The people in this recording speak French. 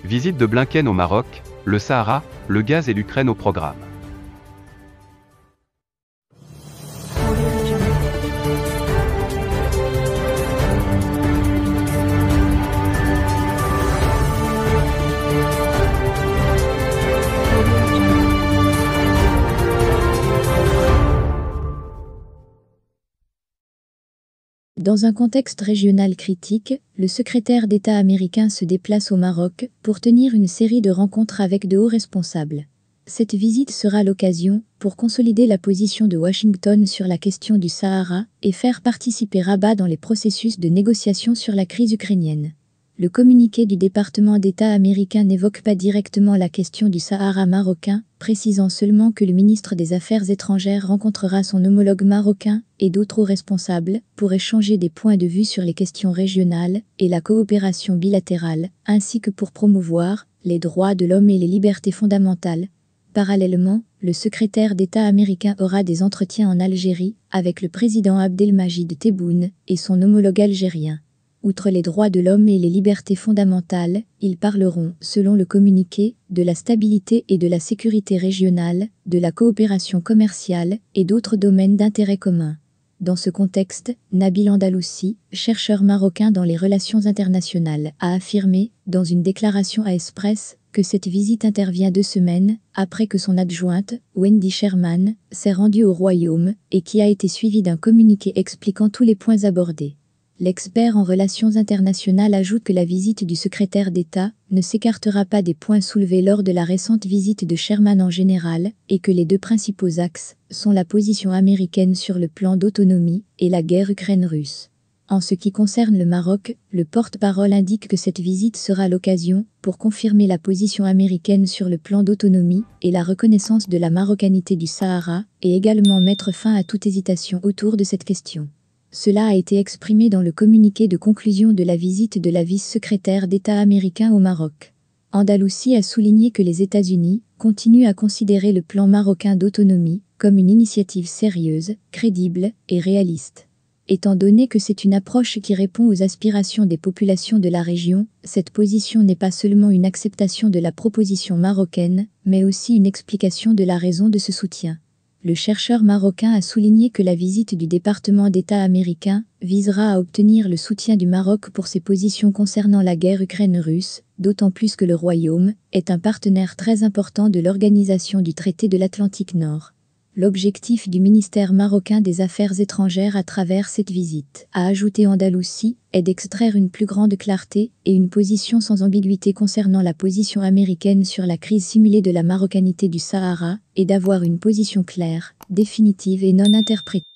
Visite de Blinken au Maroc, le Sahara, le gaz et l'Ukraine au programme. Dans un contexte régional critique, le secrétaire d'État américain se déplace au Maroc pour tenir une série de rencontres avec de hauts responsables. Cette visite sera l'occasion pour consolider la position de Washington sur la question du Sahara et faire participer Rabat dans les processus de négociation sur la crise ukrainienne. Le communiqué du département d'État américain n'évoque pas directement la question du Sahara marocain, précisant seulement que le ministre des Affaires étrangères rencontrera son homologue marocain et d'autres hauts responsables pour échanger des points de vue sur les questions régionales et la coopération bilatérale, ainsi que pour promouvoir les droits de l'homme et les libertés fondamentales. Parallèlement, le secrétaire d'État américain aura des entretiens en Algérie avec le président Abdelmajid Tebboune et son homologue algérien. Outre les droits de l'homme et les libertés fondamentales, ils parleront, selon le communiqué, de la stabilité et de la sécurité régionale, de la coopération commerciale et d'autres domaines d'intérêt commun. Dans ce contexte, Nabil Andalousi, chercheur marocain dans les relations internationales, a affirmé, dans une déclaration à Express, que cette visite intervient 2 semaines après que son adjointe, Wendy Sherman, s'est rendue au Royaume et qui a été suivie d'un communiqué expliquant tous les points abordés. L'expert en relations internationales ajoute que la visite du secrétaire d'État ne s'écartera pas des points soulevés lors de la récente visite de Sherman en général et que les 2 principaux axes sont la position américaine sur le plan d'autonomie et la guerre Ukraine-Russe. En ce qui concerne le Maroc, le porte-parole indique que cette visite sera l'occasion pour confirmer la position américaine sur le plan d'autonomie et la reconnaissance de la marocanité du Sahara et également mettre fin à toute hésitation autour de cette question. Cela a été exprimé dans le communiqué de conclusion de la visite de la vice-secrétaire d'État américain au Maroc. Andalousi a souligné que les États-Unis continuent à considérer le plan marocain d'autonomie comme une initiative sérieuse, crédible et réaliste. Étant donné que c'est une approche qui répond aux aspirations des populations de la région, cette position n'est pas seulement une acceptation de la proposition marocaine, mais aussi une explication de la raison de ce soutien. Le chercheur marocain a souligné que la visite du département d'État américain visera à obtenir le soutien du Maroc pour ses positions concernant la guerre Ukraine-Russe, d'autant plus que le Royaume est un partenaire très important de l'Organisation du Traité de l'Atlantique Nord. L'objectif du ministère marocain des Affaires étrangères à travers cette visite, a ajouté Andalousi, est d'extraire une plus grande clarté et une position sans ambiguïté concernant la position américaine sur la crise simulée de la marocanité du Sahara, et d'avoir une position claire, définitive et non interprétée.